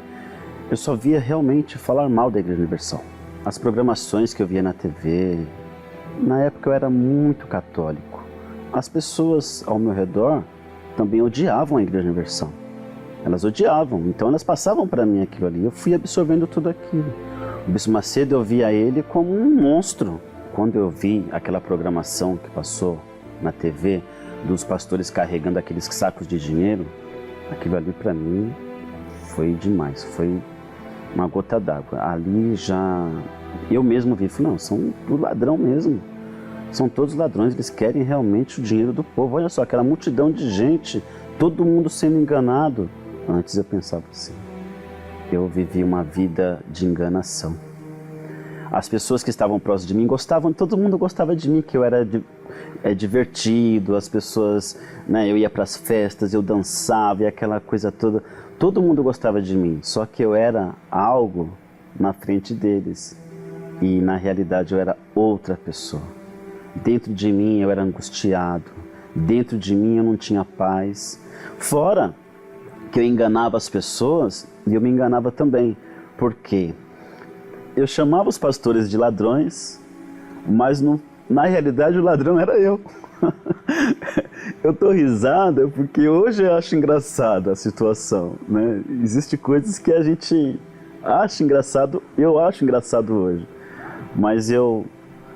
eu só via realmente falar mal da Igreja Universal. As programações que eu via na TV, na época eu era muito católico. As pessoas ao meu redor também odiavam a Igreja Universal. Elas odiavam, então elas passavam para mim aquilo ali. Eu fui absorvendo tudo aquilo. O Bispo Macedo, eu via ele como um monstro. Quando eu vi aquela programação que passou na TV, dos pastores carregando aqueles sacos de dinheiro, aquilo ali para mim foi demais, foi uma gota d'água. Ali já, eu mesmo vi, falei, não, são do ladrão mesmo. São todos ladrões, eles querem realmente o dinheiro do povo. Olha só, aquela multidão de gente, todo mundo sendo enganado. Antes eu pensava assim, eu vivi uma vida de enganação. As pessoas que estavam próximas de mim gostavam, todo mundo gostava de mim, que eu era divertido, as pessoas, né, eu ia para as festas, eu dançava e aquela coisa toda. Todo mundo gostava de mim, só que eu era algo na frente deles. E na realidade eu era outra pessoa. Dentro de mim eu era angustiado, dentro de mim eu não tinha paz. Fora que eu enganava as pessoas e eu me enganava também. Por quê? Eu chamava os pastores de ladrões, mas na realidade o ladrão era eu. Eu tô risada porque hoje eu acho engraçada a situação, né? Existem coisas que a gente acha engraçado, eu acho engraçado hoje. Mas eu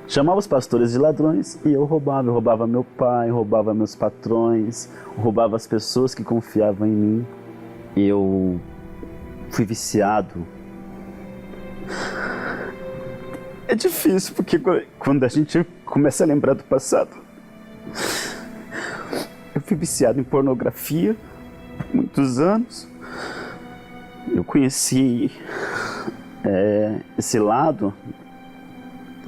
chamava os pastores de ladrões e eu roubava meu pai, roubava meus patrões, roubava as pessoas que confiavam em mim. Eu fui viciado. É difícil porque quando a gente começa a lembrar do passado. Eu fui viciado em pornografia por muitos anos. Eu conheci esse lado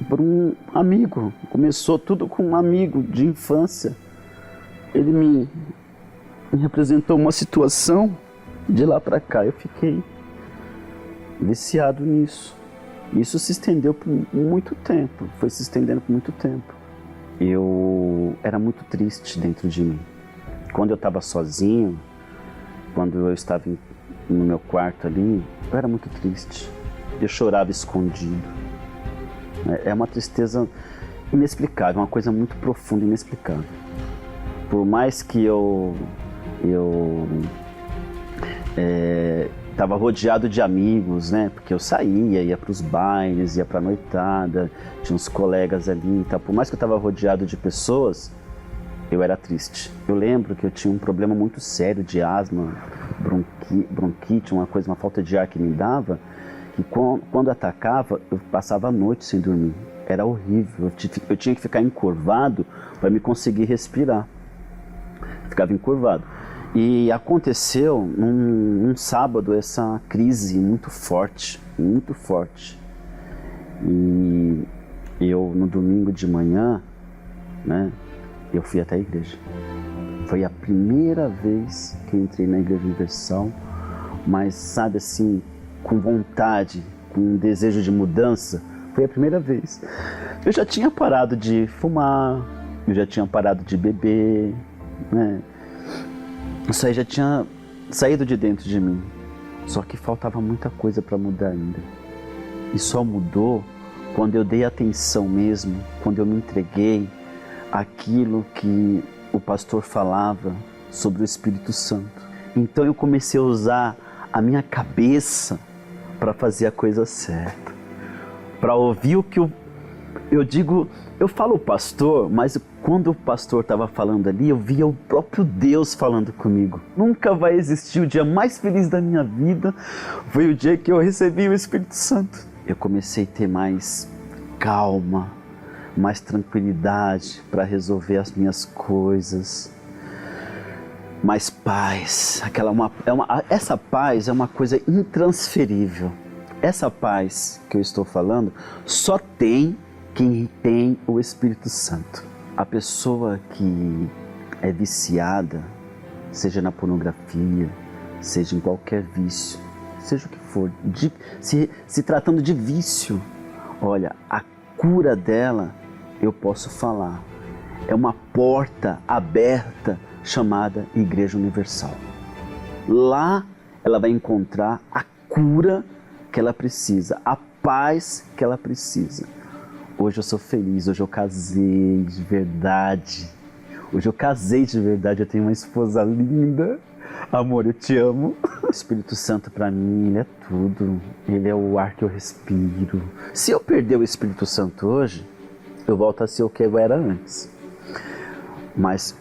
por um amigo. Começou tudo com um amigo de infância. Ele me representou uma situação. De lá pra cá eu fiquei viciado nisso. Isso se estendeu por muito tempo, foi se estendendo por muito tempo. Eu era muito triste dentro de mim. Quando eu estava sozinho, quando eu estava no meu quarto ali, eu era muito triste. Eu chorava escondido. É uma tristeza inexplicável, uma coisa muito profunda e inexplicável. Por mais que eu estava rodeado de amigos, né? Porque eu saía, ia para os bailes, ia para a noitada, tinha uns colegas ali e tal. Por mais que eu estava rodeado de pessoas, eu era triste. Eu lembro que eu tinha um problema muito sério de asma, bronquite, uma falta de ar que me dava, que quando atacava, eu passava a noite sem dormir. Era horrível, eu tinha que ficar encurvado para me conseguir respirar. Ficava encurvado. E aconteceu num sábado essa crise muito forte. E eu, no domingo de manhã, né, eu fui até a igreja. Foi a primeira vez que eu entrei na Igreja Universal, mas sabe assim, com vontade, com um desejo de mudança. Foi a primeira vez. Eu já tinha parado de fumar, eu já tinha parado de beber, né? Isso aí já tinha saído de dentro de mim. Só que faltava muita coisa para mudar ainda. E só mudou quando eu dei atenção mesmo, quando eu me entreguei àquilo que o pastor falava sobre o Espírito Santo. Então eu comecei a usar a minha cabeça para fazer a coisa certa. Para ouvir o que eu falo pastor, mas quando o pastor estava falando ali, eu via o próprio Deus falando comigo. Nunca vai existir o dia mais feliz da minha vida, foi o dia que eu recebi o Espírito Santo. Eu comecei a ter mais calma, mais tranquilidade para resolver as minhas coisas, mais paz. Essa paz é uma coisa intransferível. Essa paz que eu estou falando só tem quem tem o Espírito Santo. A pessoa que é viciada, seja na pornografia, seja em qualquer vício, seja o que for, se tratando de vício, olha, a cura dela, eu posso falar, é uma porta aberta chamada Igreja Universal. Lá ela vai encontrar a cura que ela precisa, a paz que ela precisa. Hoje eu sou feliz, hoje eu casei de verdade. Eu tenho uma esposa linda. Amor, eu te amo. O Espírito Santo para mim, ele é tudo. Ele é o ar que eu respiro. Se eu perder o Espírito Santo hoje, eu volto a ser o que eu era antes. Mas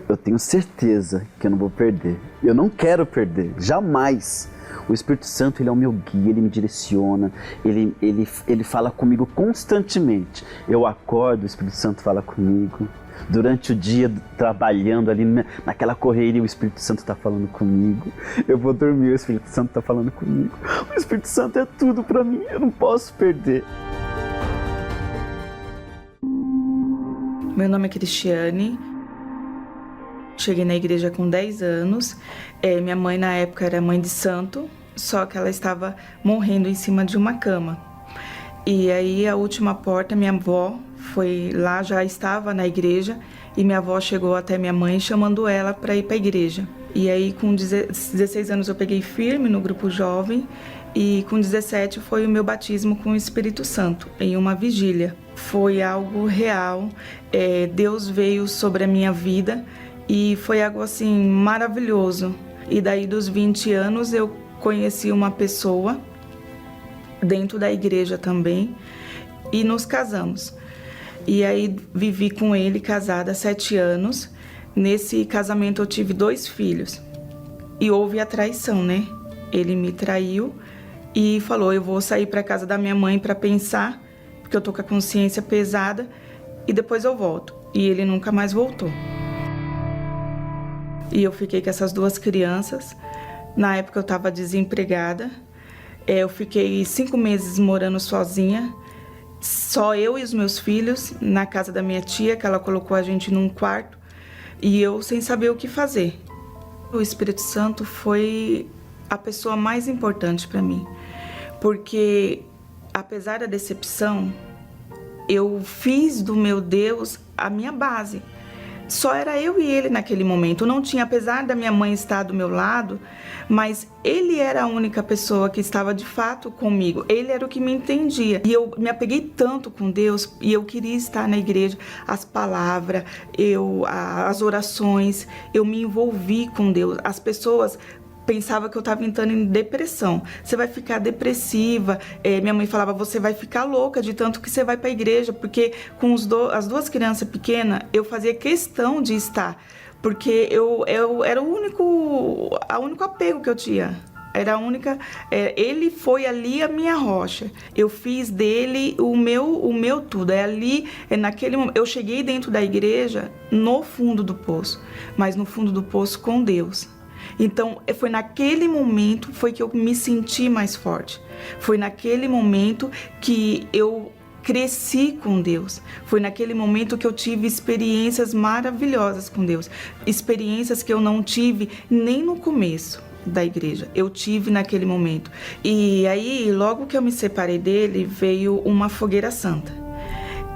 eu tenho certeza que eu não vou perder. Eu não quero perder, jamais. O Espírito Santo, ele é o meu guia, ele me direciona, ele fala comigo constantemente. Eu acordo, o Espírito Santo fala comigo. Durante o dia, trabalhando ali naquela correria, o Espírito Santo está falando comigo. Eu vou dormir, o Espírito Santo está falando comigo. O Espírito Santo é tudo para mim, eu não posso perder. Meu nome é Cristiane. Cheguei na igreja com 10 anos. Minha mãe, na época, era mãe de santo, só que ela estava morrendo em cima de uma cama. E aí, a última porta, minha avó Foi lá, já estava na igreja, e minha avó chegou até minha mãe chamando ela para ir para a igreja. E aí com 16 anos eu peguei firme no grupo jovem, e com 17 foi o meu batismo com o Espírito Santo, em uma vigília. Foi algo real, Deus veio sobre a minha vida e foi algo assim maravilhoso. E daí dos 20 anos eu conheci uma pessoa dentro da igreja também e nos casamos. E aí vivi com ele casada há 7 anos. Nesse casamento eu tive 2 filhos e houve a traição, né? Ele me traiu e falou, eu vou sair para casa da minha mãe para pensar, porque eu tô com a consciência pesada, e depois eu volto. E ele nunca mais voltou. E eu fiquei com essas 2 crianças. Na época eu estava desempregada. Eu fiquei 5 meses morando sozinha, só eu e os meus filhos, na casa da minha tia, que ela colocou a gente num quarto, e eu sem saber o que fazer. O Espírito Santo foi a pessoa mais importante para mim, porque apesar da decepção, eu fiz do meu Deus a minha base. Só era eu e ele naquele momento. Não tinha, apesar da minha mãe estar do meu lado, mas ele era a única pessoa que estava de fato comigo. Ele era o que me entendia. E eu me apeguei tanto com Deus e eu queria estar na igreja. As palavras, as orações, eu me envolvi com Deus. As pessoas pensava que eu estava entrando em depressão. Você vai ficar depressiva. Minha mãe falava, você vai ficar louca de tanto que você vai para a igreja, porque com as 2 crianças pequenas, eu fazia questão de estar, porque eu era o único apego que eu tinha. Era a única. Ele foi ali a minha rocha. Eu fiz dele o meu tudo. Naquele momento, eu cheguei dentro da igreja no fundo do poço, mas no fundo do poço com Deus. Então, foi naquele momento foi que eu me senti mais forte. Foi naquele momento que eu cresci com Deus. Foi naquele momento que eu tive experiências maravilhosas com Deus. Experiências que eu não tive nem no começo da igreja. Eu tive naquele momento. E aí, logo que eu me separei dele, veio uma fogueira santa.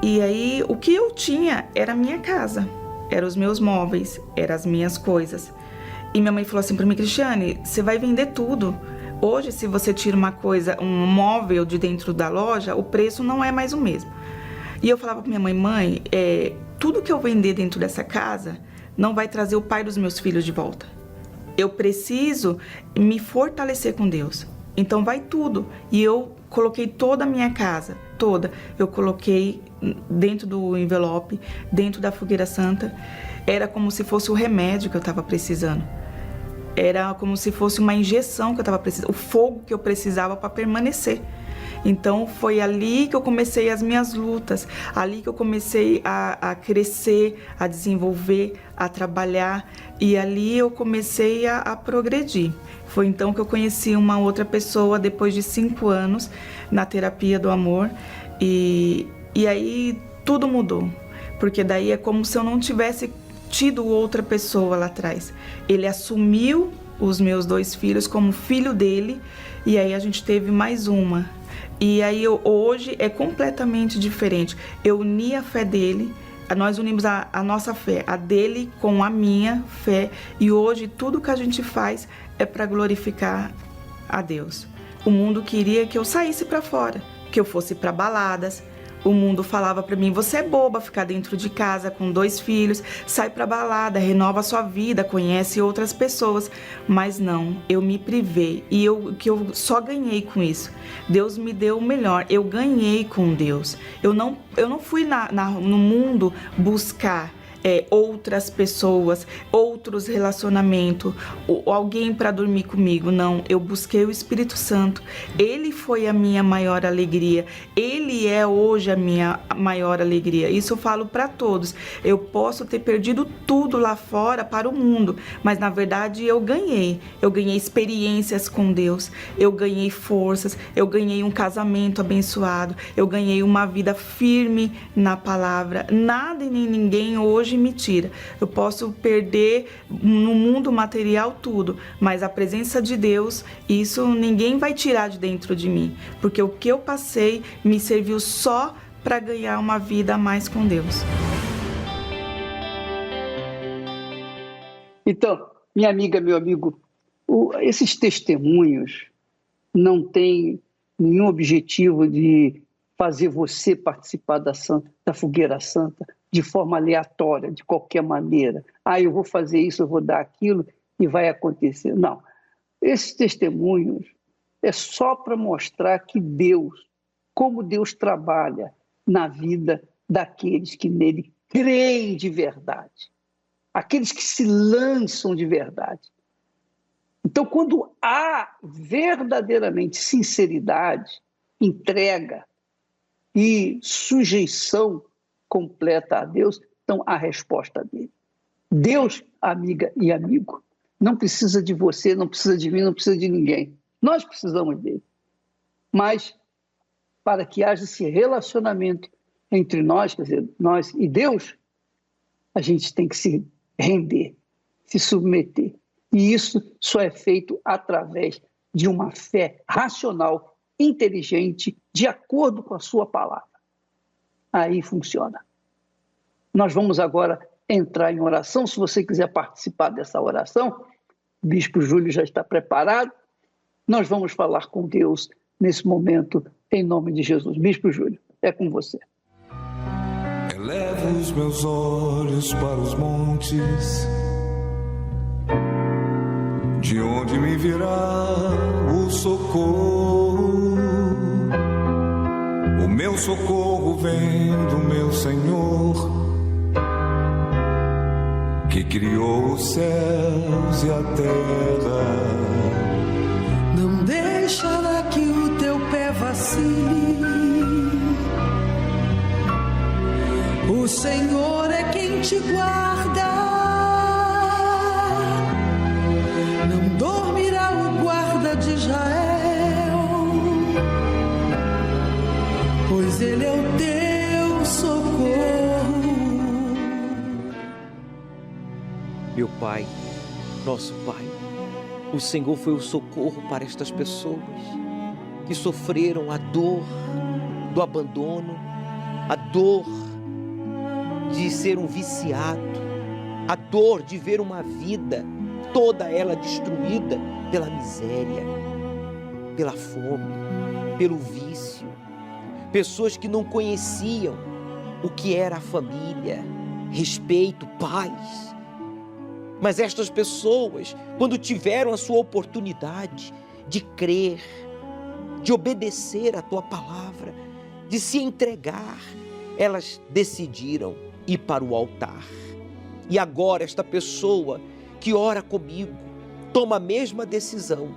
E aí, o que eu tinha era a minha casa. Eram os meus móveis, eram as minhas coisas. E minha mãe falou assim para mim, Cristiane, você vai vender tudo. Hoje, se você tira uma coisa, um móvel de dentro da loja, o preço não é mais o mesmo. E eu falava para minha mãe, tudo que eu vender dentro dessa casa não vai trazer o pai dos meus filhos de volta. Eu preciso me fortalecer com Deus. Então vai tudo. E eu coloquei toda a minha casa, toda. Eu coloquei dentro do envelope, dentro da fogueira santa. Era como se fosse o remédio que eu estava precisando. Era como se fosse uma injeção que eu estava precisando, o fogo que eu precisava para permanecer. Então foi ali que eu comecei as minhas lutas, ali que eu comecei a crescer, a desenvolver, a trabalhar, e ali eu comecei a progredir. Foi então que eu conheci uma outra pessoa depois de 5 anos na terapia do amor, e aí tudo mudou, porque daí é como se eu não tivesse tido outra pessoa lá atrás. Ele assumiu os meus 2 filhos como filho dele, e aí a gente teve mais uma. E aí hoje é completamente diferente. Eu uni a fé dele, nós unimos a nossa fé, a dele com a minha fé, e hoje tudo que a gente faz é para glorificar a Deus. O mundo queria que eu saísse para fora, que eu fosse para baladas. O mundo falava para mim, você é boba ficar dentro de casa com 2 filhos, sai pra balada, renova a sua vida, conhece outras pessoas. Mas não, eu me privei e eu só ganhei com isso. Deus me deu o melhor, eu ganhei com Deus. Eu não fui no mundo buscar outras pessoas, outros relacionamentos, alguém para dormir comigo. Não, eu busquei o Espírito Santo. Ele foi a minha maior alegria. Ele é hoje a minha maior alegria. Isso eu falo para todos. Eu posso ter perdido tudo lá fora para o mundo, mas na verdade eu ganhei. Eu ganhei experiências com Deus. Eu ganhei forças. Eu ganhei um casamento abençoado. Eu ganhei uma vida firme na palavra. Nada e nem ninguém hoje me tira. Eu posso perder no mundo material tudo, mas a presença de Deus, isso ninguém vai tirar de dentro de mim, porque o que eu passei me serviu só para ganhar uma vida a mais com Deus. Então, minha amiga, meu amigo, esses testemunhos não têm nenhum objetivo de fazer você participar da Fogueira Santa de forma aleatória, de qualquer maneira. Eu vou fazer isso, eu vou dar aquilo e vai acontecer. Não. Esses testemunhos é só para mostrar que Deus, como Deus trabalha na vida daqueles que nele creem de verdade, aqueles que se lançam de verdade. Então, quando há verdadeiramente sinceridade, entrega e sujeição completa a Deus, então há resposta dele. Deus, amiga e amigo, não precisa de você, não precisa de mim, não precisa de ninguém. Nós precisamos dele. Mas, para que haja esse relacionamento entre nós, quer dizer, nós e Deus, a gente tem que se render, se submeter. E isso só é feito através de uma fé racional, inteligente, de acordo com a sua palavra. Aí funciona. Nós vamos agora entrar em oração. Se você quiser participar dessa oração, o Bispo Júlio já está preparado. Nós vamos falar com Deus nesse momento, em nome de Jesus. Bispo Júlio, é com você. Elevo os meus olhos para os montes, de onde me virá o socorro? O meu socorro vem do meu Senhor, que criou os céus e a terra. Não deixará que o teu pé vacile. O Senhor é quem te guarda. Não dormirá o guarda de Israel, pois ele é o teu socorro. Meu Pai, nosso Pai, o Senhor foi o socorro para estas pessoas que sofreram a dor do abandono, a dor de ser um viciado, a dor de ver uma vida toda ela destruída pela miséria, pela fome, pelo vício. Pessoas que não conheciam o que era a família, respeito, paz. Mas estas pessoas, quando tiveram a sua oportunidade de crer, de obedecer a tua palavra, de se entregar, elas decidiram ir para o altar. E agora esta pessoa que ora comigo toma a mesma decisão,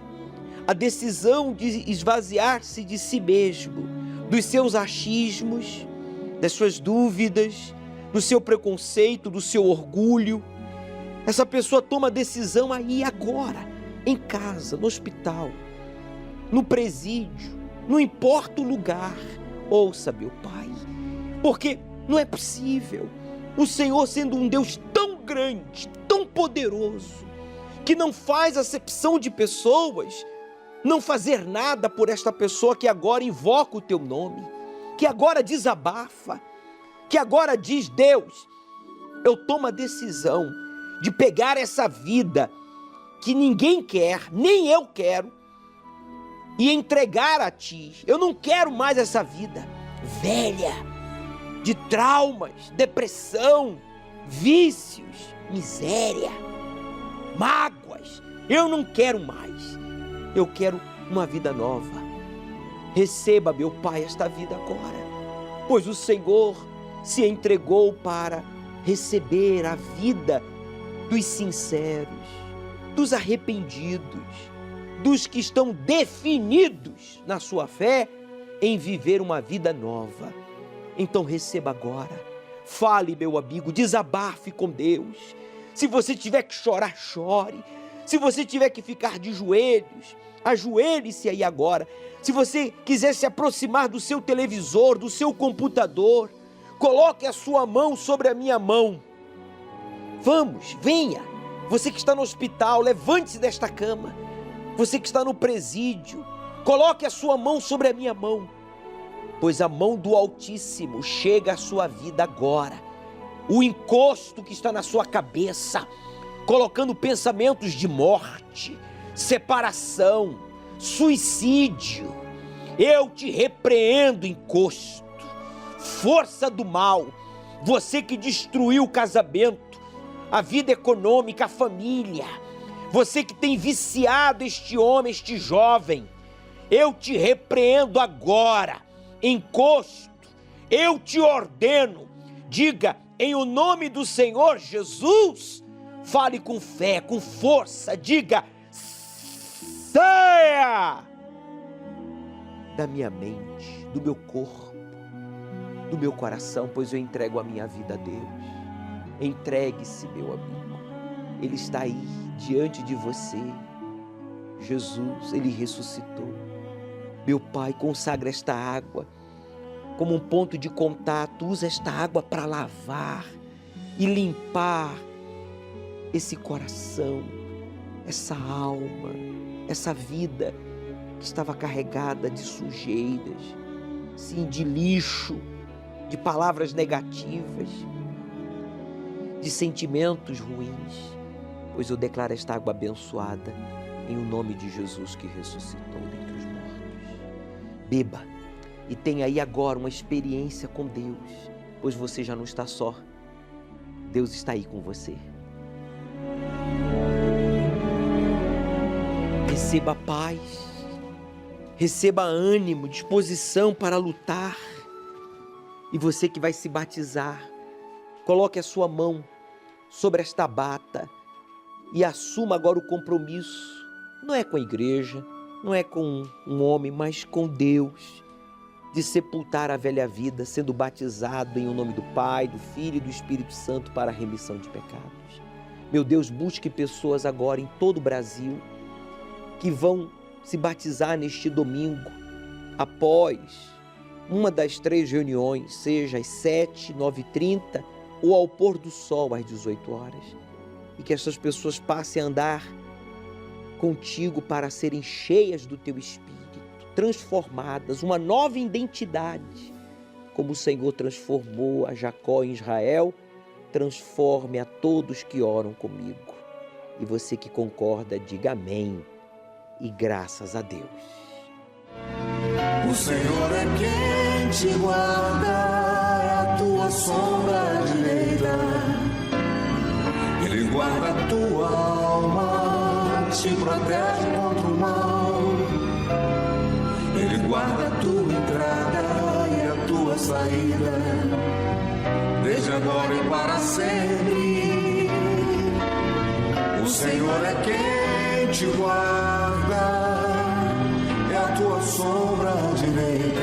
a decisão de esvaziar-se de si mesmo, dos seus achismos, das suas dúvidas, do seu preconceito, do seu orgulho. Essa pessoa toma a decisão aí agora, em casa, no hospital, no presídio, não importa o lugar. Ouça, meu Pai, porque não é possível o Senhor, sendo um Deus tão grande, tão poderoso, que não faz acepção de pessoas, não fazer nada por esta pessoa que agora invoca o teu nome, que agora desabafa, que agora diz: Deus, eu tomo a decisão de pegar essa vida que ninguém quer, nem eu quero, e entregar a Ti. Eu não quero mais essa vida velha, de traumas, depressão, vícios, miséria, mágoas. Eu não quero mais. Eu quero uma vida nova. Receba, meu Pai, esta vida agora, pois o Senhor se entregou para receber a vida dos sinceros, dos arrependidos, dos que estão definidos na sua fé em viver uma vida nova. Então receba agora, fale, meu amigo, desabafe com Deus. Se você tiver que chorar, chore. Se você tiver que ficar de joelhos, ajoelhe-se aí agora. Se você quiser se aproximar do seu televisor, do seu computador, coloque a sua mão sobre a minha mão. Vamos, venha. Você que está no hospital, levante-se desta cama. Você que está no presídio, coloque a sua mão sobre a minha mão. pois a mão do Altíssimo chega à sua vida agora. O encosto que está na sua cabeça, colocando pensamentos de morte, separação, suicídio. Eu te repreendo, encosto, força do mal, você que destruiu o casamento, a vida econômica, a família, você que tem viciado este homem, este jovem. Eu te repreendo agora, encosto, eu te ordeno, diga em o nome do Senhor Jesus, fale com fé, com força, diga: saia da minha mente, do meu corpo, do meu coração, pois eu entrego a minha vida a Deus. Entregue-se, meu amigo, Ele está aí diante de você. Jesus, Ele ressuscitou. Meu Pai, consagra esta água como um ponto de contato, usa esta água para lavar e limpar esse coração, essa alma, essa vida que estava carregada de sujeiras, sim, de lixo, de palavras negativas, de sentimentos ruins, pois eu declaro esta água abençoada em o nome de Jesus que ressuscitou dentre os mortos. Beba e tenha aí agora uma experiência com Deus, pois você já não está só. Deus está aí com você. Receba paz, receba ânimo, disposição para lutar. E você que vai se batizar, coloque a sua mão sobre esta bata e assuma agora o compromisso. Não é com a igreja, não é com um homem, mas com Deus, de sepultar a velha vida, sendo batizado em o nome do Pai, do Filho e do Espírito Santo para a remissão de pecados. Meu Deus, busque pessoas agora em todo o Brasil que vão se batizar neste domingo, após uma das 3 reuniões, seja às 7, 9h30 ou ao pôr do sol às 18 horas. E que essas pessoas passem a andar contigo para serem cheias do teu Espírito, transformadas, uma nova identidade, como o Senhor transformou a Jacó em Israel, transforme a todos que oram comigo. E você que concorda, diga amém e graças a Deus. O Senhor é quem te guarda, é a tua sombra direita. Ele guarda a tua alma, te protege contra o mal. Ele guarda a tua entrada e a tua saída, desde agora e para sempre. O Senhor é quem te guarda, é a tua sombra direita.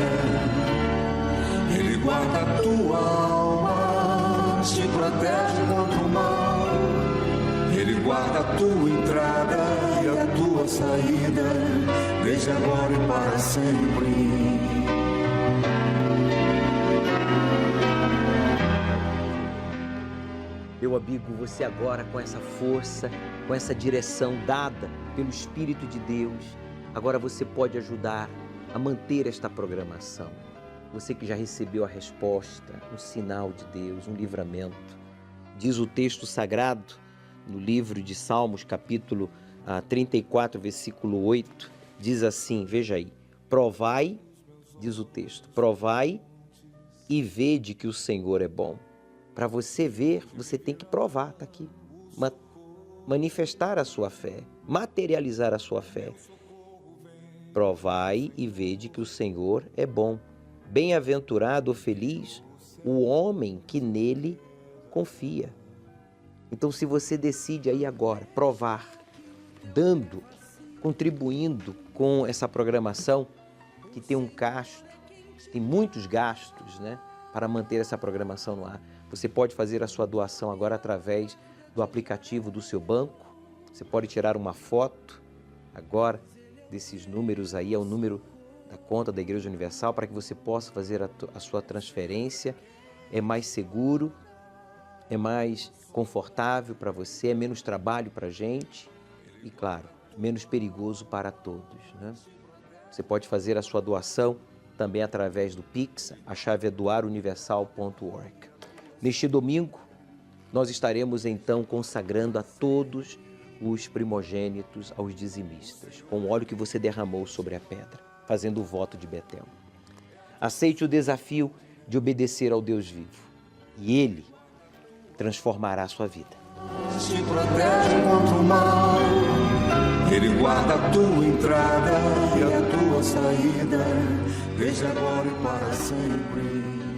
Ele guarda a tua alma, te protege contra o mal. Ele guarda a tua entrada e a tua saída, desde agora e para sempre. Meu amigo, você agora com essa força, com essa direção dada pelo Espírito de Deus, agora você pode ajudar a manter esta programação. Você que já recebeu a resposta, um sinal de Deus, um livramento. Diz o texto sagrado no livro de Salmos, capítulo 34, versículo 8, diz assim, veja aí: provai, diz o texto, provai e vede que o Senhor é bom. Para você ver, você tem que provar, está aqui. Manifestar a sua fé, materializar a sua fé. Provai e vede que o Senhor é bom. Bem-aventurado ou feliz o homem que nele confia. Então, se você decide aí agora provar, dando, contribuindo com essa programação, que tem um gasto, tem muitos gastos, né, para manter essa programação no ar. Você pode fazer a sua doação agora através do aplicativo do seu banco. Você pode tirar uma foto agora desses números aí, é o número da conta da Igreja Universal, para que você possa fazer a sua transferência. É mais seguro, é mais confortável para você, é menos trabalho para a gente e, claro, menos perigoso para todos, né? Você pode fazer a sua doação também através do Pix. A chave é doaruniversal.org. Neste domingo, nós estaremos então consagrando a todos os primogênitos aos dizimistas, com o óleo que você derramou sobre a pedra, fazendo o voto de Betel. Aceite o desafio de obedecer ao Deus vivo e Ele transformará a sua vida. Te protege contra o mal, Ele guarda a tua entrada e a tua saída, desde agora e para sempre.